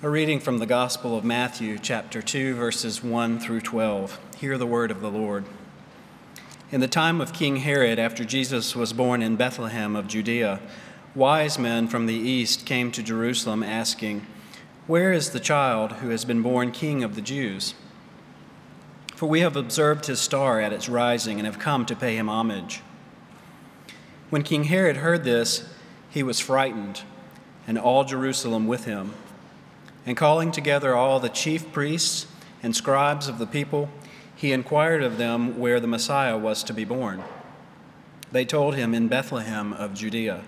A reading from the Gospel of Matthew, chapter 2, verses 1 through 12. Hear the word of the Lord. In the time of King Herod, after Jesus was born in Bethlehem of Judea, wise men from the east came to Jerusalem asking, "Where is the child who has been born King of the Jews? For we have observed his star at its rising and have come to pay him homage." When King Herod heard this, he was frightened, and all Jerusalem with him. And calling together all the chief priests and scribes of the people, he inquired of them where the Messiah was to be born. They told him, "In Bethlehem of Judea,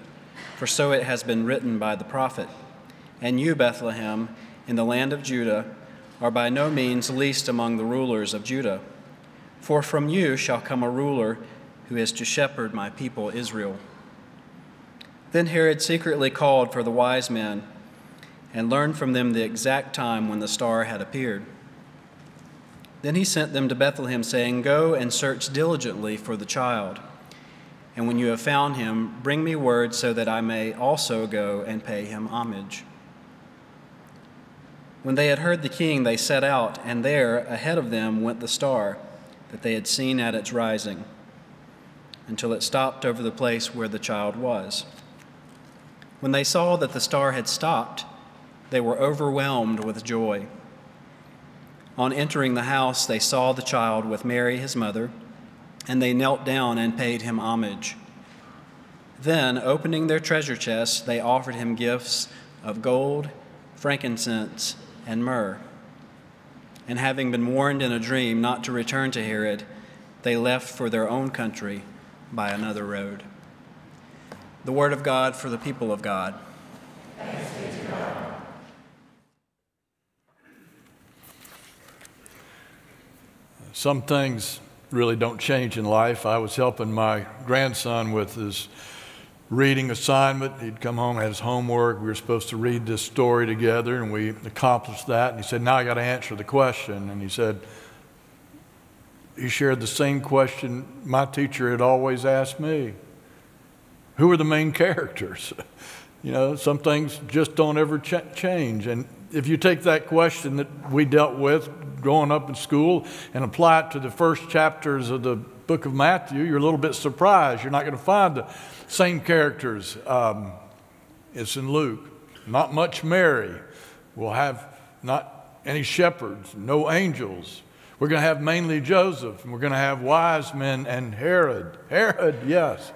for so it has been written by the prophet. And you, Bethlehem, in the land of Judah, are by no means least among the rulers of Judah. For from you shall come a ruler who is to shepherd my people Israel." Then Herod secretly called for the wise men and learned from them the exact time when the star had appeared. Then he sent them to Bethlehem, saying, "Go and search diligently for the child. And when you have found him, bring me word so that I may also go and pay him homage." When they had heard the king, they set out, and there, ahead of them, went the star that they had seen at its rising, until it stopped over the place where the child was. When they saw that the star had stopped, they were overwhelmed with joy. On entering the house, they saw the child with Mary, his mother, and they knelt down and paid him homage. Then, opening their treasure chests, they offered him gifts of gold, frankincense, and myrrh. And having been warned in a dream not to return to Herod, they left for their own country by another road. The word of God for the people of God. Thanks be to God. Some things really don't change in life. I was helping my grandson with his reading assignment. He'd come home, had his homework. We were supposed to read this story together, and we accomplished that. And he said, "Now I got to answer the question." And he said, he shared the same question my teacher had always asked me. Who are the main characters? You know, some things just don't ever change. And if you take that question that we dealt with growing up in school and apply it to the first chapters of the book of Matthew, you're a little bit surprised. You're not going to find the same characters. It's in Luke. Not much Mary. We'll have not any shepherds, no angels. We're going to have mainly Joseph, and we're going to have wise men and Herod. Herod, yes.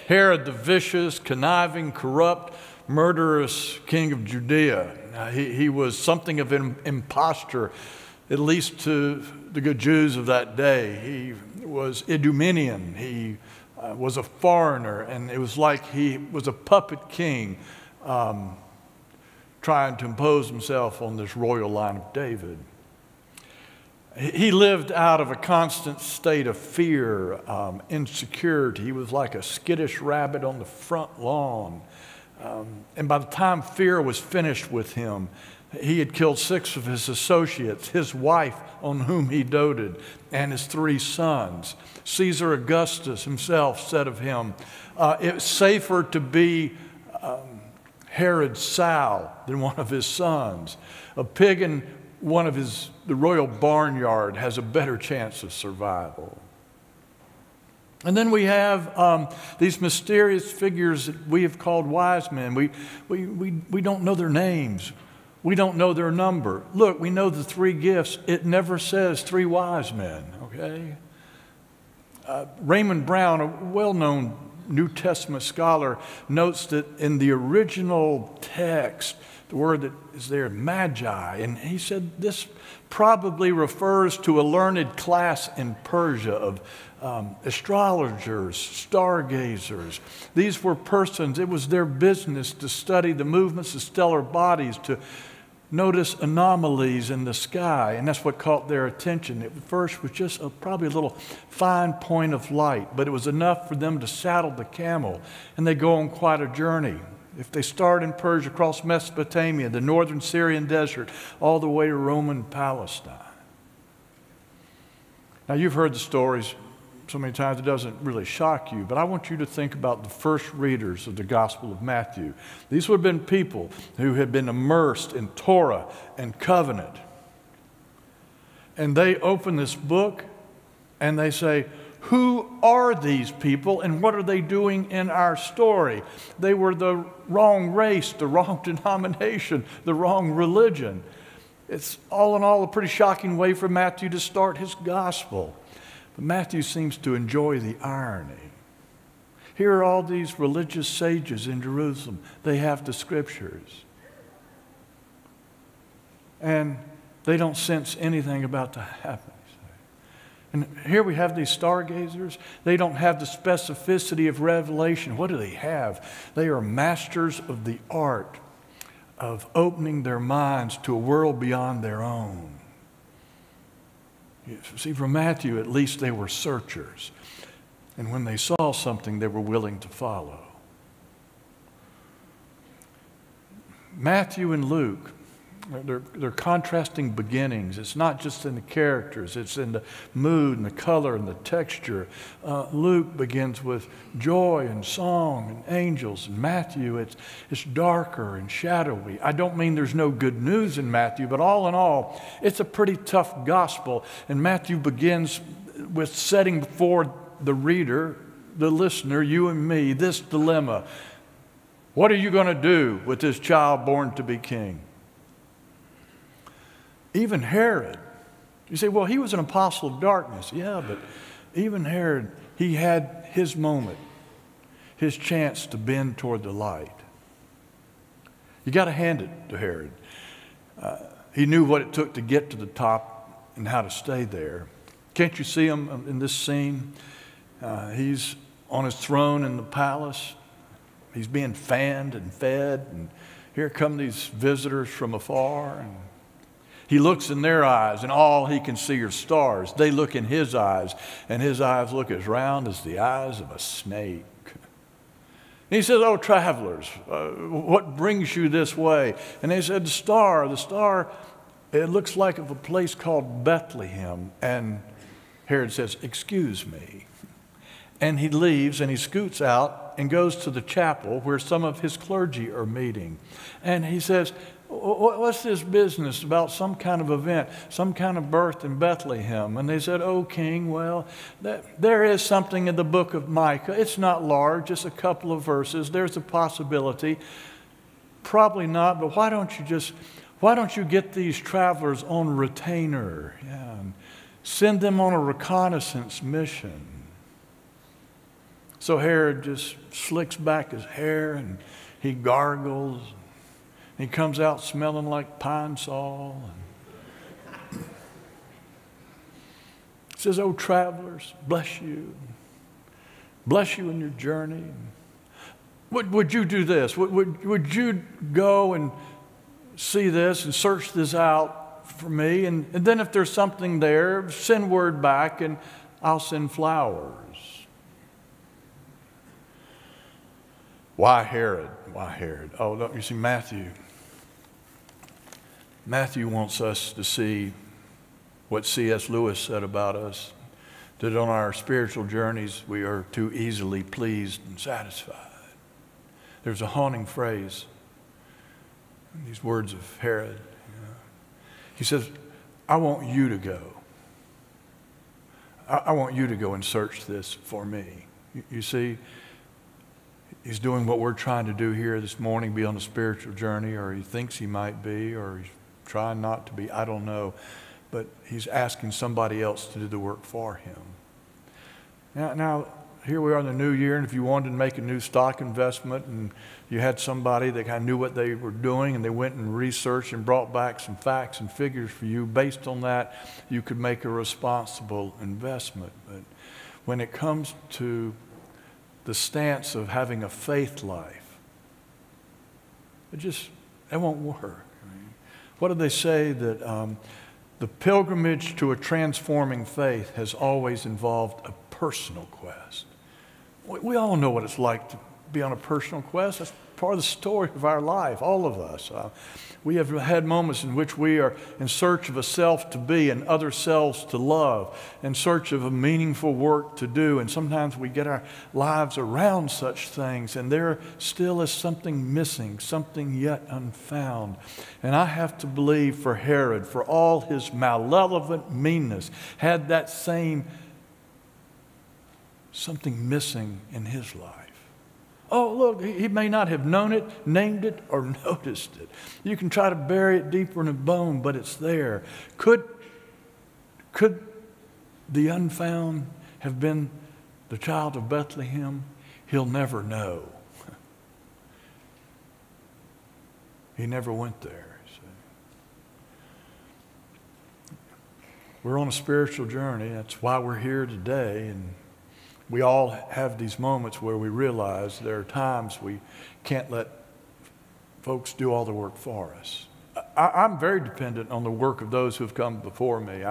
Herod, the vicious, conniving, corrupt, murderous king of Judea. He was something of an impostor, at least to the good Jews of that day. He was Idumean. He was a foreigner, and it was like he was a puppet king trying to impose himself on this royal line of David. He lived out of a constant state of fear, insecurity. He was like a skittish rabbit on the front lawn. And by the time fear was finished with him, he had killed 6 of his associates, his wife on whom he doted, and his 3 sons. Caesar Augustus himself said of him, "It's safer to be Herod's sow than one of his sons. A pig in the royal barnyard has a better chance of survival." And then we have these mysterious figures that we have called wise men. We don't know their names. We don't know their number. Look, we know the 3 gifts. It never says 3 wise men, okay? Raymond Brown, a well-known New Testament scholar, notes that in the original text, the word that is there, magi, and he said this probably refers to a learned class in Persia of astrologers, stargazers. These were persons, it was their business to study the movements of stellar bodies, to notice anomalies in the sky, and that's what caught their attention. At first was just probably a little fine point of light, but it was enough for them to saddle the camel, and they go on quite a journey. If they start in Persia, across Mesopotamia, the northern Syrian desert, all the way to Roman Palestine. Now, you've heard the stories so many times it doesn't really shock you, but I want you to think about the first readers of the Gospel of Matthew. These would have been people who had been immersed in Torah and covenant. And they open this book and they say, who are these people and what are they doing in our story? They were the wrong race, the wrong denomination, the wrong religion. It's all in all a pretty shocking way for Matthew to start his gospel. But Matthew seems to enjoy the irony. Here are all these religious sages in Jerusalem. They have the scriptures. And they don't sense anything about to happen. And here we have these stargazers. They don't have the specificity of revelation. What do they have? They are masters of the art of opening their minds to a world beyond their own. See, for Matthew, at least they were searchers. And when they saw something, they were willing to follow. Matthew and Luke, they're contrasting beginnings. It's not just in the characters. It's in the mood and the color and the texture. Luke begins with joy and song and angels. And Matthew, it's darker and shadowy. I don't mean there's no good news in Matthew, but all in all, it's a pretty tough gospel. And Matthew begins with setting before the reader, the listener, you and me, this dilemma. What are you going to do with this child born to be king? Even Herod, you say, well, he was an apostle of darkness. Yeah, but even Herod, he had his moment, his chance to bend toward the light. You got to hand it to Herod. He knew what it took to get to the top and how to stay there. Can't you see him in this scene? He's on his throne in the palace. He's being fanned and fed. And here come these visitors from afar. And he looks in their eyes, and all he can see are stars. They look in his eyes, and his eyes look as round as the eyes of a snake. And he says, oh, travelers, what brings you this way? And they said, the star, it looks like of a place called Bethlehem. And Herod says, excuse me. And he leaves, and he scoots out and goes to the chapel where some of his clergy are meeting. And he says, what's this business about some kind of event, some kind of birth in Bethlehem? And they said, oh, king, well, there is something in the book of Micah. It's not large, just a couple of verses. There's a possibility. Probably not, but why don't you get these travelers on retainer? Yeah, and send them on a reconnaissance mission. So Herod just slicks back his hair and he gargles. He comes out smelling like pine sol. He says, oh, travelers, bless you. Bless you in your journey. Would you do this? Would you go and see this and search this out for me? And then if there's something there, send word back and I'll send flowers. Why Herod? Why Herod? Oh, don't you see, Matthew wants us to see what C.S. Lewis said about us, that on our spiritual journeys we are too easily pleased and satisfied. There's a haunting phrase in these words of Herod. He says, I want you to go. I want you to go and search this for me. You see, he's doing what we're trying to do here this morning, be on a spiritual journey, or he thinks he might be, or he's trying not to be, I don't know. But he's asking somebody else to do the work for him. Now here we are in the new year, and if you wanted to make a new stock investment and you had somebody that kind of knew what they were doing and they went and researched and brought back some facts and figures for you, based on that, you could make a responsible investment. But when it comes to the stance of having a faith life, it won't work. What do they say? That the pilgrimage to a transforming faith has always involved a personal quest. We all know what it's like to be on a personal quest. That's part of the story of our life, all of us. We have had moments in which we are in search of a self to be and other selves to love, in search of a meaningful work to do. And sometimes we get our lives around such things, and there still is something missing, something yet unfound. And I have to believe for Herod, for all his malevolent meanness, had that same something missing in his life. Oh, look, he may not have known it, named it, or noticed it. You can try to bury it deeper in a bone, but it's there. Could the unfound have been the child of Bethlehem? He'll never know. He never went there. So. We're on a spiritual journey. That's why we're here today. And we all have these moments where we realize there are times we can't let folks do all the work for us. I'm very dependent on the work of those who have come before me.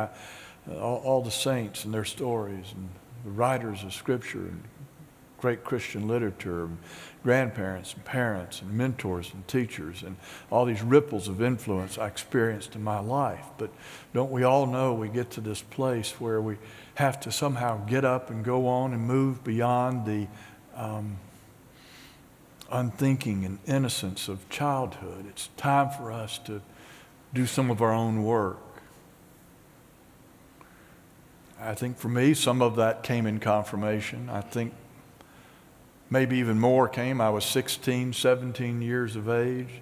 All the saints and their stories, and the writers of Scripture, and great Christian literature, and grandparents and parents and mentors and teachers, and all these ripples of influence I experienced in my life. But don't we all know we get to this place where we have to somehow get up and go on and move beyond the unthinking and innocence of childhood. It's time for us to do some of our own work. I think for me, some of that came in confirmation. I think maybe even more came. I was 16, 17 years of age,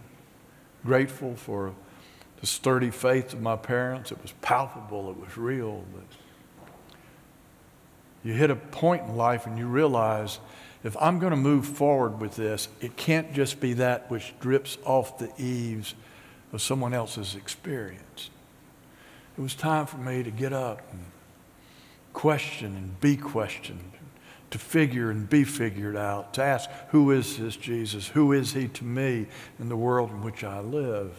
grateful for the sturdy faith of my parents. It was palpable, it was real. But you hit a point in life and you realize, if I'm going to move forward with this, it can't just be that which drips off the eaves of someone else's experience. It was time for me to get up and question and be questioned, to figure and be figured out, to ask, who is this Jesus? Who is he to me in the world in which I live?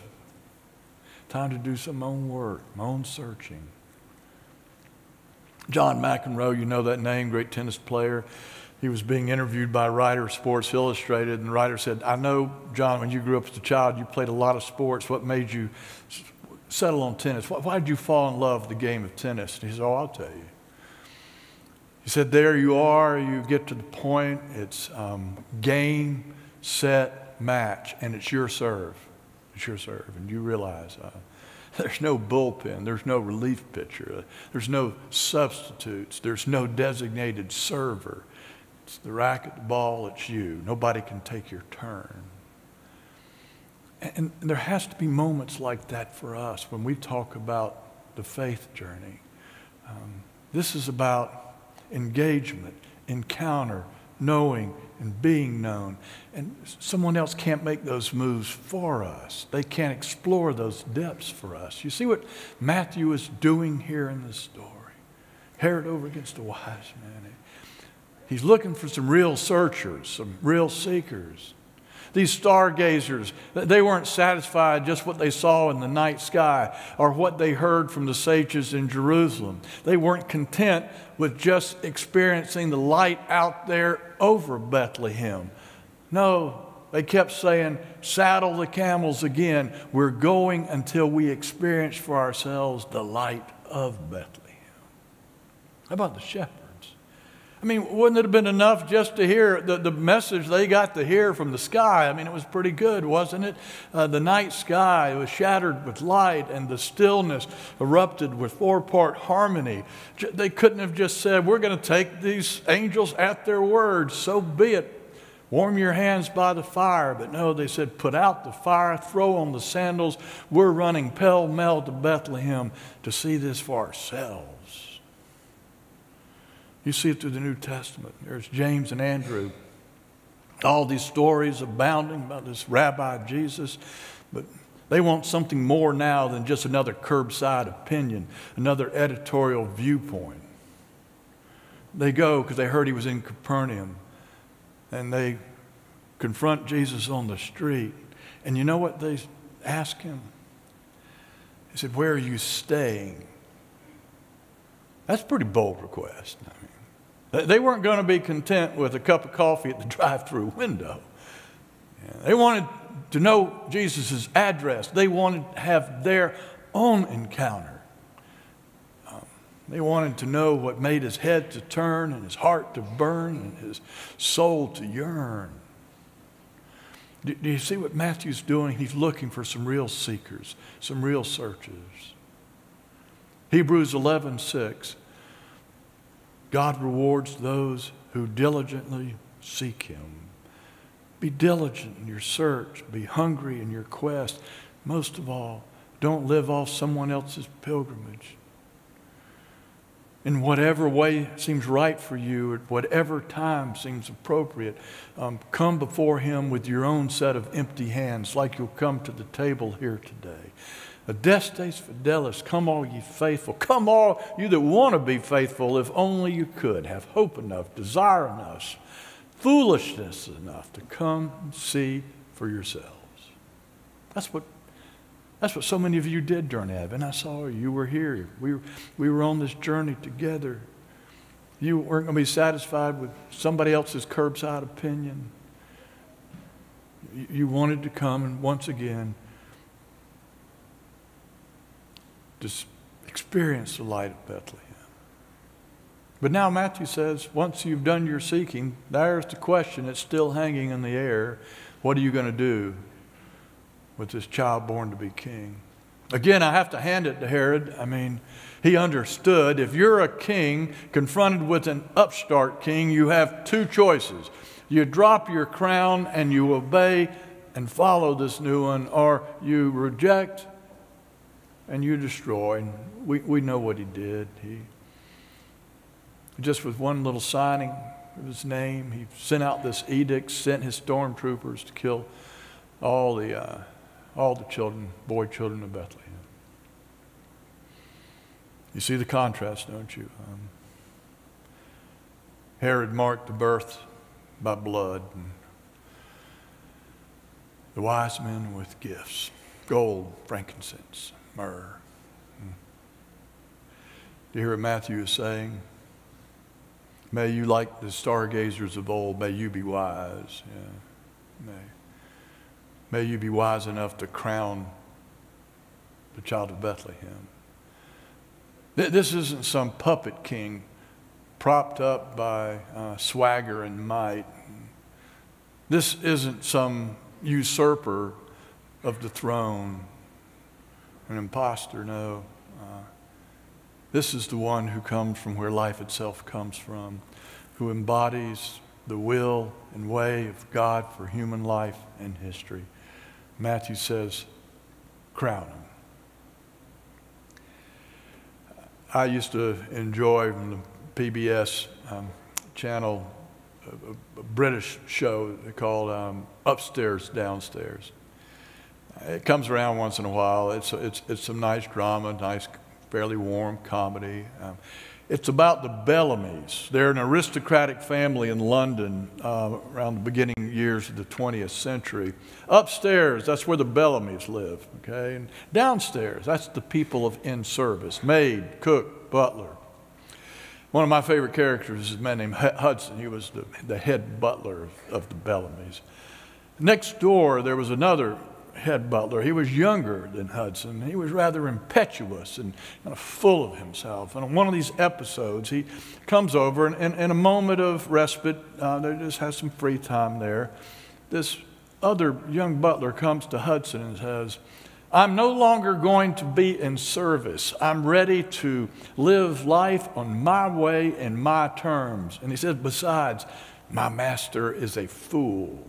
Time to do some own work, my own searching. John McEnroe, you know that name, great tennis player. He was being interviewed by a writer of Sports Illustrated, and the writer said, I know, John, when you grew up as a child, you played a lot of sports. What made you settle on tennis? Why did you fall in love with the game of tennis? And he said, oh, I'll tell you. He said, there you are, you get to the point, it's game, set, match, and it's your serve. It's your serve, and you realize there's no bullpen, there's no relief pitcher, there's no substitutes, there's no designated server. It's the racket, the ball, it's you. Nobody can take your turn. And there has to be moments like that for us when we talk about the faith journey. This is about engagement, encounter, knowing, and being known. And someone else can't make those moves for us. They can't explore those depths for us. You see what Matthew is doing here in this story? Herod over against the wise man. He's looking for some real searchers, some real seekers. These stargazers, they weren't satisfied just what they saw in the night sky or what they heard from the sages in Jerusalem. They weren't content with just experiencing the light out there over Bethlehem. No, they kept saying, saddle the camels again. We're going until we experience for ourselves the light of Bethlehem. How about the shepherds? I mean, wouldn't it have been enough just to hear the message they got to hear from the sky? I mean, it was pretty good, wasn't it? The night sky was shattered with light, and the stillness erupted with four-part harmony. They couldn't have just said, we're going to take these angels at their word, so be it. Warm your hands by the fire. But no, they said, put out the fire, throw on the sandals. We're running pell-mell to Bethlehem to see this for ourselves. You see it through the New Testament. There's James and Andrew. All these stories abounding about this Rabbi Jesus. But they want something more now than just another curbside opinion, another editorial viewpoint. They go because they heard he was in Capernaum. And they confront Jesus on the street. And you know what they ask him? He said, where are you staying? That's a pretty bold request. I mean, They weren't going to be content with a cup of coffee at the drive-through window. They wanted to know Jesus' address. They wanted to have their own encounter. They wanted to know what made his head to turn and his heart to burn and his soul to yearn. Do you see what Matthew's doing? He's looking for some real seekers, some real searchers. Hebrews 11:6. God rewards those who diligently seek him. Be diligent in your search. Be hungry in your quest. Most of all, don't live off someone else's pilgrimage. In whatever way seems right for you, at whatever time seems appropriate, come before him with your own set of empty hands, like you'll come to the table here today. Adestes fidelis, come all ye faithful. Come all you that want to be faithful, if only you could. Have hope enough, desire enough, foolishness enough to come and see for yourselves. That's what so many of you did during Advent. I saw you. You were here. We were on this journey together. You weren't going to be satisfied with somebody else's curbside opinion. You wanted to come and once again just experience the light of Bethlehem. But now Matthew says, once you've done your seeking, there's the question that's still hanging in the air. What are you going to do with this child born to be king? Again, I have to hand it to Herod. I mean, he understood. If you're a king confronted with an upstart king, you have two choices. You drop your crown and you obey and follow this new one, or you reject and you destroy. And we know what he did. He just with one little signing of his name, he sent out this edict, sent his stormtroopers to kill all the children, boy children of Bethlehem. You see the contrast, don't you? Herod marked the birth by blood, and the wise men with gifts, gold, frankincense, myrrh. Do you hear what Matthew is saying? May you, like the stargazers of old, may you be wise. Yeah, may you be wise enough to crown the child of Bethlehem. This isn't some puppet king propped up by swagger and might. This isn't some usurper of the throne, an imposter, no. This is the one who comes from where life itself comes from, who embodies the will and way of God for human life and history. Matthew says, crown him. I used to enjoy from the PBS channel a British show called Upstairs, Downstairs. It comes around once in a while. It's some nice drama, nice, fairly warm comedy. It's about the Bellamys. They're an aristocratic family in London around the beginning years of the 20th century. Upstairs, that's where the Bellamys live, okay? And downstairs, that's the people of in service, maid, cook, butler. One of my favorite characters is a man named Hudson. He was the head butler of the Bellamys. Next door, there was another head butler. He was younger than Hudson. He was rather impetuous and kind of full of himself. And on one of these episodes, he comes over and in a moment of respite, they just has some free time there. This other young butler comes to Hudson and says, I'm no longer going to be in service. I'm ready to live life on my way and my terms. And he says, besides, my master is a fool.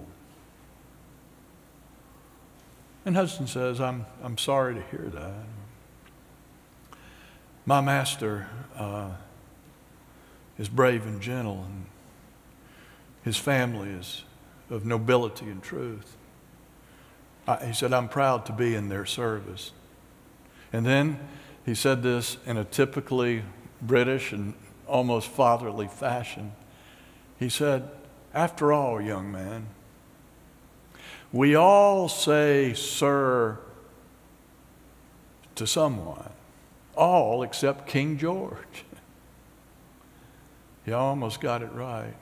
And Hudson says, I'm sorry to hear that. My master is brave and gentle, and his family is of nobility and truth. He said, I'm proud to be in their service. And then he said this in a typically British and almost fatherly fashion. He said, after all, young man, we all say, sir, to someone. All except King George. He almost got it right.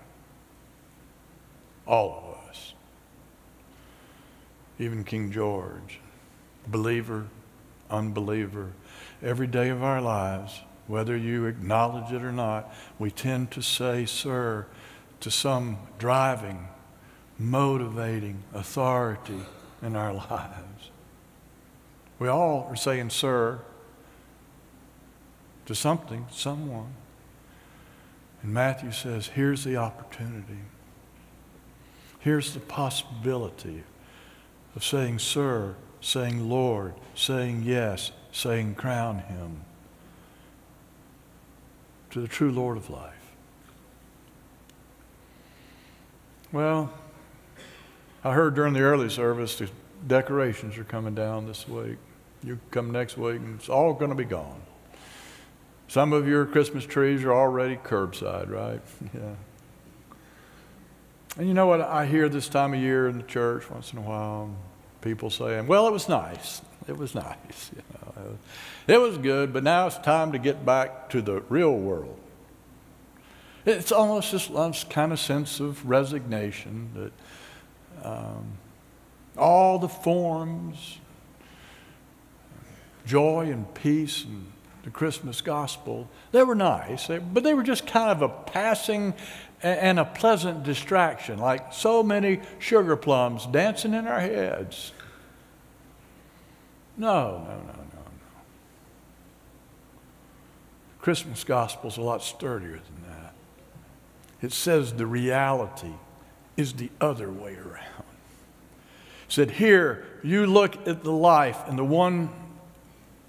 All of us. Even King George, believer, unbeliever, every day of our lives, whether you acknowledge it or not, we tend to say, sir, to some driving, motivating authority in our lives. We all are saying, sir, to something, someone. And Matthew says, here's the opportunity. Here's the possibility of saying, sir, saying, Lord, saying yes, saying, crown him to the true Lord of life. Well, I heard during the early service the decorations are coming down this week. You come next week and it's all going to be gone. Some of your Christmas trees are already curbside, right? Yeah. And you know what I hear this time of year in the church once in a while? People saying, well, it was nice. It was nice. You know, it was good, but now it's time to get back to the real world. It's almost this kind of sense of resignation that all the forms, joy and peace and the Christmas gospel, they were nice, but they were just kind of a passing and a pleasant distraction, like so many sugar plums dancing in our heads. No. The Christmas gospel is a lot sturdier than that. It says the reality is the other way around. It said, here, you look at the life and the one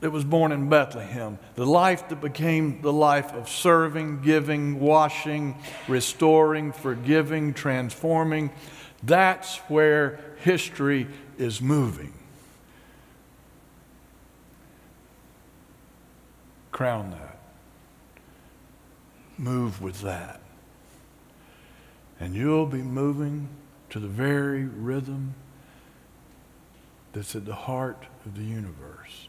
that was born in Bethlehem, the life that became the life of serving, giving, washing, restoring, forgiving, transforming. That's where history is moving. Crown that. Move with that. And you'll be moving to the very rhythm that's at the heart of the universe.